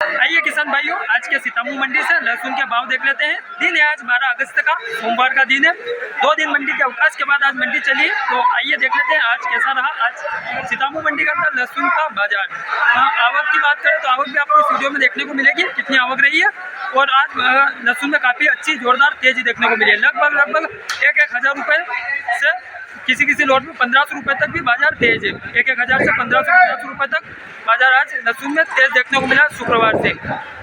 आइए किसान भाइयों, आज के सीतामू मंडी से लहसुन के भाव देख लेते हैं। दिन है आज 12 अगस्त का, सोमवार का दिन है। 2 दिन मंडी के अवकाश के बाद आज मंडी चली है, तो आइए देख लेते हैं आज कैसा रहा आज सीतामू मंडी के अंदर लहसुन का बाजार। आवक की बात करें तो आवक भी आपको इस वीडियो में देखने को मिलेगी, कितनी आवक रही है। और आज लहसुन में काफ़ी अच्छी जोरदार तेजी देखने को मिली है। लगभग 1,000 रुपये से किसी लोट में 1500 रुपये तक भी बाजार तेज है। 1,000 से 1500 रुपये तक बाजार आज लहसुन में तेज देखने को मिला शुक्रवार से।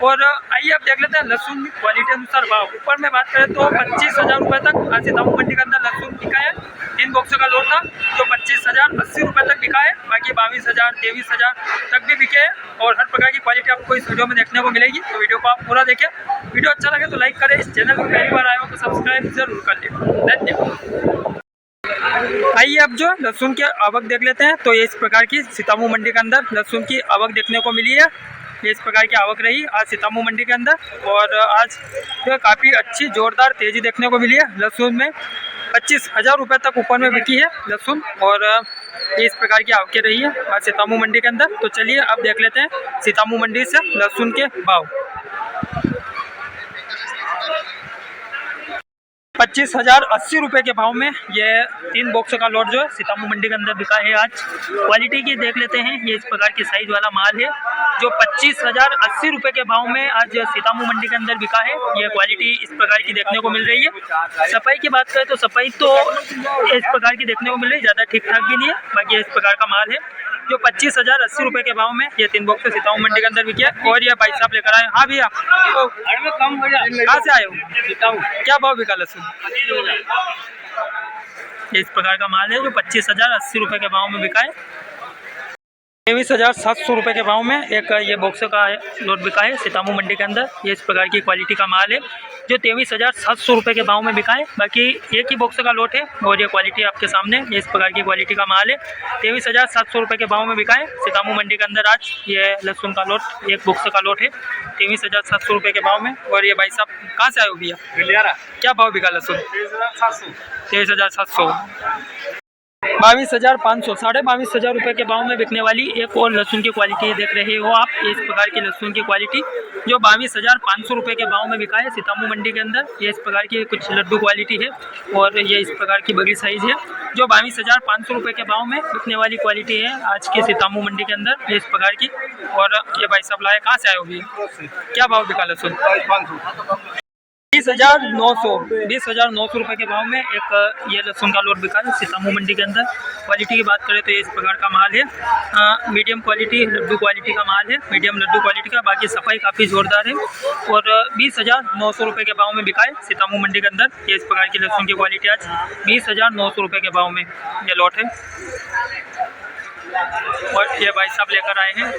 और आइए अब देख लेते हैं लहसुन की क्वालिटी अनुसार भाव। ऊपर में बात करें तो 25,000 रुपये तक आज सीतामू मंडी के अंदर लहसुन बिका है। 3 बॉक्सों का लोट था जो 25,080 रुपये तक बिका है। बाकी 22,000 23,000 तक भी बिके हैं। और हर प्रकार की क्वालिटी आपको इस वीडियो में देखने को मिलेगी, तो वीडियो को आप पूरा देखें। वीडियो अच्छा लगे तो लाइक करें, इस चैनल पर पहली बार आए हो तो सब्सक्राइब जरूर कर लें। धन्यवाद। आइए अब जो लहसुन की आवक देख लेते हैं। तो ये इस प्रकार की सीतामू मंडी के अंदर लहसुन की आवक देखने को मिली है। ये इस प्रकार की आवक रही आज सीतामू मंडी के अंदर। और आज जो काफ़ी अच्छी जोरदार तेज़ी देखने को मिली है लहसुन में। 25,000 रुपये तक ऊपर में बिकी है लहसुन। और ये इस प्रकार की आवकें रही है आज सीतामू मंडी के अंदर। तो चलिए अब देख लेते हैं सीतामू मंडी से लहसुन के भाव। 25,080 रुपये के भाव में ये 3 बॉक्सों का लोट जो है सीतामू मंडी के अंदर बिका है आज। क्वालिटी की देख लेते हैं। ये इस प्रकार की साइज वाला माल है जो 25,080 रुपये के भाव में आज सीतामू मंडी के अंदर बिका है। ये क्वालिटी इस प्रकार की देखने को मिल रही है। सफाई की बात करें तो सफाई तो इस प्रकार की देखने को मिल रही है, ज़्यादा ठीक ठाक भी नहीं है। बाकी इस प्रकार का माल है जो 25,080 रुपये के भाव में ये 3 बॉक्स सीतामू मंडी के अंदर बिके। और ये भाई साहब लेकर आए। हाँ भैया, कहाँ से आए हो? क्या भाव बिका लहसुन? इस प्रकार का माल है जो 25,080 रुपये के भाव में बिका है। 23,700 रुपये के भाव में एक ये बॉक्स का लोट बिका है सीतामू मंडी के अंदर। ये इस प्रकार की क्वालिटी का माल है जो 23,700 रुपये के भाव में बिका है। बाकी एक ही बॉक्स का लोट है और ये क्वालिटी आपके सामने ये इस प्रकार की क्वालिटी का माल है। 23,700 रुपये के भाव में बिका है सीतामू मंडी के अंदर आज ये लहसुन का लोट। एक बॉक्स का लोट है 23,700 रुपये के भाव में। और ये भाई साहब कहाँ से आए हो भैया? क्या भाव बिका लहसुन? 23,700। 22,500 22,500 रुपये के भाव में बिकने वाली एक और लहसुन की क्वालिटी देख रहे हो आप। इस प्रकार की लहसुन की क्वालिटी जो 22,500 रुपये के भाव में बिका है सीतामू मंडी के अंदर। ये इस प्रकार की कुछ लड्डू क्वालिटी है और ये इस प्रकार की बड़ी साइज़ है जो 22,500 रुपये के भाव में बिकने वाली क्वालिटी है आज के सीतामू मंडी के अंदर। ये इस प्रकार की। और ये भाई साहब लाए कहाँ से आए होगी? क्या भाव बिका लहसुन? 20,900 रुपये के भाव में एक ये लहसुन का लोट बिका है सीतामू मंडी के अंदर। क्वालिटी की बात करें तो ये इस प्रकार का माल है। मीडियम क्वालिटी लड्डू क्वालिटी का माल है, मीडियम लड्डू क्वालिटी का। बाकी सफाई काफ़ी ज़ोरदार है। और 20,900 रुपये के भाव में बिका है सीतामू मंडी के अंदर। ये इस प्रकार की लहसुन की क्वालिटी आज 20,900 रुपये के भाव में ये लोट है। और ये भाई साहब लेकर आए हैं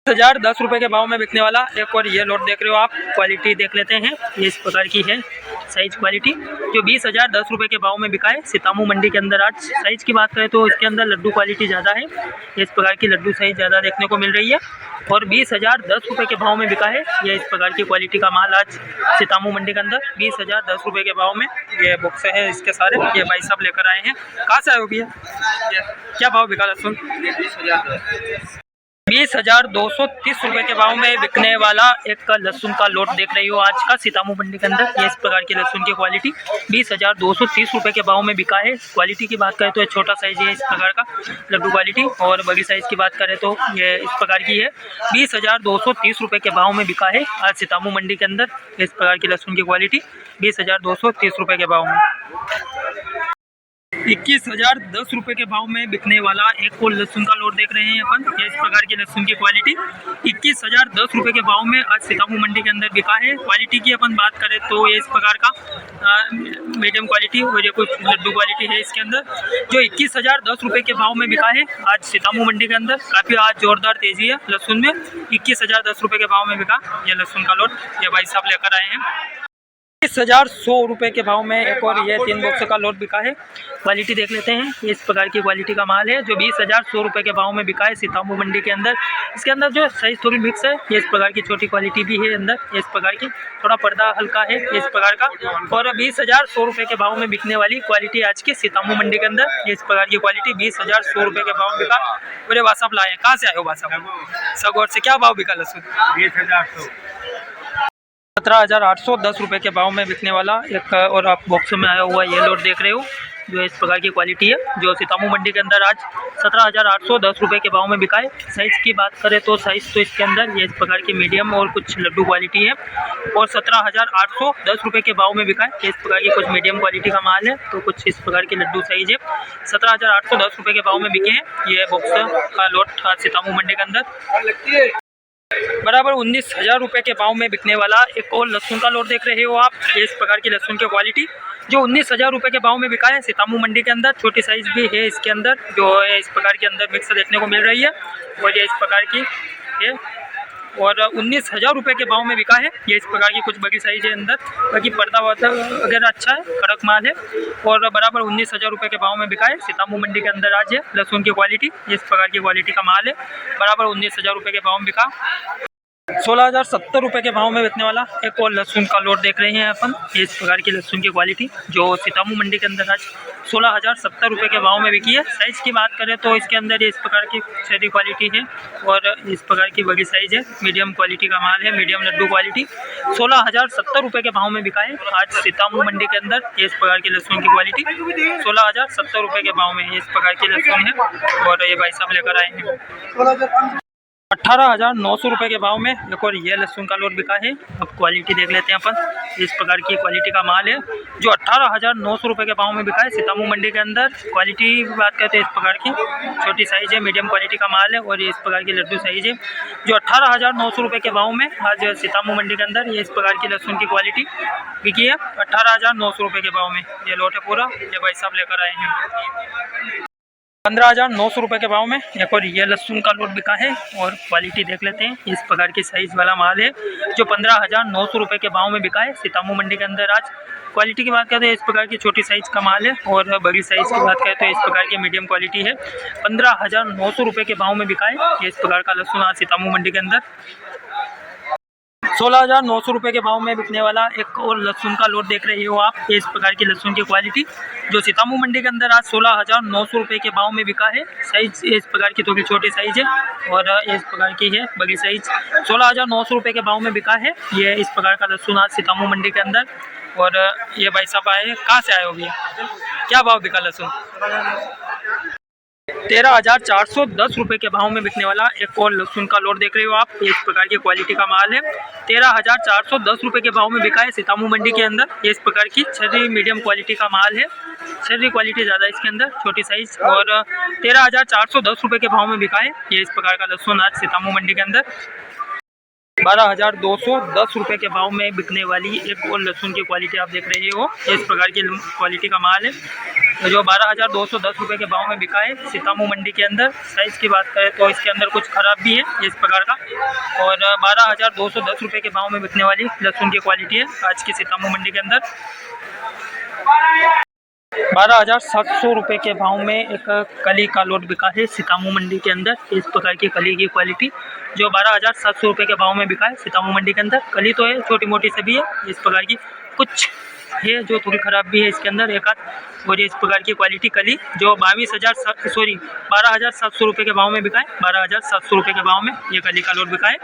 10,010 रुपये के भाव में बिकने वाला एक और ये लोट देख रहे हो आप। क्वालिटी देख लेते हैं। ये इस प्रकार की है साइज क्वालिटी जो 20,010 रुपये के भाव में बिका है सीतामू मंडी के अंदर आज। साइज़ की बात करें तो इसके अंदर लड्डू क्वालिटी ज़्यादा है। इस प्रकार की लड्डू साइज़ ज़्यादा देखने को मिल रही है। और 20,010 रुपये के भाव में बिका है ये इस प्रकार की क्वालिटी का माल आज सीतामू मंडी के अंदर। 20,010 रुपये के भाव में ये बॉक्स है इसके सारे। ये भाई साहब लेकर आए हैं। कहाँ से आए हो भैया? क्या भाव बिका लहसुन? 20,230 रुपये के भाव में बिकने वाला एक लहसुन का लोट देख रही हो आज का सीतामू मंडी के अंदर। ये इस प्रकार की लहसुन की क्वालिटी 20,230 रुपये के भाव में बिका है। क्वालिटी की बात करें तो ये छोटा साइज है इस प्रकार का लड्डू क्वालिटी। और बड़ी साइज़ की बात करें तो ये इस प्रकार की है। 20,230 रुपये के भाव में बिका है आज सीतामू मंडी के अंदर। इस प्रकार की लहसुन की क्वालिटी 20,230 रुपये के भाव में। 21,010 रुपये के भाव में बिकने वाला एक और लहसुन का लोट देख रहे हैं अपन। ये इस प्रकार की लहसुन की क्वालिटी 21,010 रुपये के भाव में आज सीतामू मंडी के अंदर बिका है। क्वालिटी की अपन बात करें तो ये इस प्रकार का मीडियम क्वालिटी और ये कुछ लड्डू क्वालिटी है इसके अंदर जो 21,010 रुपये के भाव में बिका है आज सीतामू मंडी के अंदर। काफ़ी आज जोरदार तेज़ी है लहसुन में। 21,010 रुपये के भाव में बिका ये लहसुन का लोट। ये भाई साहब लेकर आए हैं। 20,100 रुपये के भाव में एक और ये 3 बॉक्स का लोट बिका है। क्वालिटी देख लेते हैं, इस प्रकार की क्वालिटी का माल है जो 20,100 रुपये के भाव में बिका है सीतामू मंडी के अंदर। इसके अंदर जो साइज़ थोड़ी मिक्स है, ये इस प्रकार की छोटी क्वालिटी भी है अंदर, ये इस प्रकार की थोड़ा पर्दा हल्का है इस प्रकार का। और 20,100 रुपये के भाव में बिकने वाली क्वालिटी आज की सीतामू मंडी के अंदर, ये इस प्रकार की क्वालिटी 20,100 रुपये के भाव में बिका। मेरे वासाप लाए, कहाँ से आए हो वासाप? सगौर से। क्या भाव बिका लहसुन? 20,800। 17,810 रुपये के भाव में बिकने वाला एक और आप बॉक्स में आया हुआ ये लोट देख रहे हो, जो इस प्रकार की क्वालिटी है जो सीतामू मंडी के अंदर आज 17,810 रुपये के भाव में बिका है। साइज़ की बात करें तो साइज़ तो इसके अंदर ये इस प्रकार की मीडियम और कुछ लड्डू क्वालिटी है और 17,810 रुपये के भाव में बिका है। इस प्रकार की कुछ मीडियम क्वालिटी का माल है तो कुछ इस प्रकार की लड्डू साइज है। 17,810 रुपये के भाव में बिके हैं ये बॉक्स का लोट सीतामू मंडी के अंदर। बराबर 19,000 रुपये के भाव में बिकने वाला एक और लहसुन का लोट देख रहे हो आप, ये इस प्रकार की लहसुन की क्वालिटी जो 19,000 रुपये के भाव में बिका है सीतामू मंडी के अंदर। छोटी साइज़ भी है इसके अंदर, जो है इस प्रकार के अंदर मिक्स देखने को मिल रही है और ये इस प्रकार की है और 19,000 रुपये के भाव में बिका है। ये इस प्रकार की कुछ बड़ी साइज है अंदर, बाकी पर्दा वगैरह अच्छा है, कड़क माल है और बराबर 19,000 रुपये के भाव में बिका है सीतामू मंडी के अंदर आज है लहसुन की क्वालिटी। इस प्रकार की क्वालिटी का माल है, बराबर 19,000 रुपये के भाव में बिका। 16,070 रुपये के भाव में बिकने वाला एक और लहसुन का लोट देख रहे हैं अपन, इस प्रकार की लहसुन की क्वालिटी जो सीतामू मंडी के अंदर आज 16,070 रुपये के भाव में बिकी है। साइज़ की बात करें तो इसके अंदर ये इस प्रकार की छोटी क्वालिटी है और इस प्रकार की बड़ी साइज़ है, मीडियम क्वालिटी का माल है, मीडियम लड्डू क्वालिटी। 16,070 रुपये के भाव में बिका है आज सीतामू मंडी के अंदर ये इस प्रकार की लहसुन की क्वालिटी 16,070 रुपये के भाव में इस प्रकार की लहसुन है और ये भाई साहब लेकर आए हैं। 18,900 रुपये के भाव में एक और ये लहसुन का लोट बिका है। अब क्वालिटी देख लेते हैं अपन, इस प्रकार की क्वालिटी का माल है जो 18,900 रुपये के भाव में बिका है सीतामू मंडी के अंदर। क्वालिटी बात करते हैं इस प्रकार की छोटी साइज़ है, मीडियम क्वालिटी का माल है और ये इस प्रकार की लड्डू साइज़ है जो 18,900 रुपये के भाव में आज सीतामू मंडी के अंदर ये इस प्रकार की लहसुन की क्वालिटी बिकी है 18,900 रुपये के भाव में। ये लोट है पूरा, ये भाई साहब लेकर आए हैं। 15,900 रुपये के भाव में एक और ये लहसुन का लोट बिका है और क्वालिटी देख लेते हैं, इस प्रकार की साइज़ वाला माल है जो 15,900 रुपये के भाव में बिका है सीतामू मंडी के अंदर आज। क्वालिटी की बात करें तो इस प्रकार की छोटी साइज़ का माल है और बड़ी साइज़ की बात करें तो इस प्रकार की मीडियम क्वालिटी है। 15,900 रुपये के भाव में बिका है ये इस प्रकार का लहसुन आज सीतामू मंडी के अंदर। 16,900 रुपये के भाव में बिकने वाला एक और लहसुन का लोट देख रहे हो आप, इस प्रकार की लहसुन की क्वालिटी जो सीतामू मंडी के अंदर आज 16,900 रुपये के भाव में बिका है। साइज़ इस प्रकार की थोड़ी छोटी साइज़ है और इस प्रकार की है बड़ी साइज़। 16,900 रुपये के भाव में बिका है ये इस प्रकार का लहसुन आज सीतामू मंडी के अंदर। और ये भाई साहब आए, कहाँ से आए हो भैया? क्या भाव बिका लहसुन? 13,410 रुपये के भाव में बिकने वाला एक और लहसुन का लोट देख रहे हो आप, इस प्रकार की क्वालिटी का माल है। 13,410 रुपये के भाव में बिका है सीतामू मंडी के अंदर। ये इस प्रकार की छर्री मीडियम क्वालिटी का माल है, छर्री क्वालिटी ज़्यादा इसके अंदर, छोटी साइज़ और 13,410 रुपये के भाव में बिका है ये इस प्रकार का लहसुन आज सीतामू मंडी के अंदर। 12,210 रुपये के भाव में बिकने वाली एक और लहसुन की क्वालिटी आप देख रहे हो, इस प्रकार की क्वालिटी का माल है जो 12,210 रुपये के भाव में बिका है सीतामू मंडी के अंदर। साइज़ की बात करें तो इसके अंदर कुछ खराब भी है इस प्रकार का और 12,210 रुपये के भाव में बिकने वाली लहसुन की क्वालिटी है आज की सीतामू मंडी के अंदर। 12,700 रुपये के भाव में एक कली का लोट बिका है सीतामू मंडी के अंदर, इस प्रकार की कली की क्वालिटी जो 12,700 रुपये के भाव में बिका है सीतामू मंडी के अंदर। कली तो है, छोटी मोटी सभी है, इस प्रकार की कुछ है जो थोड़ी ख़राब भी है इसके अंदर एक आध। और ये इस प्रकार की क्वालिटी कली जो 12,700 रुपये के भाव में बिका है, 12,700 रुपये के भाव में ये कली का लोट बिका है।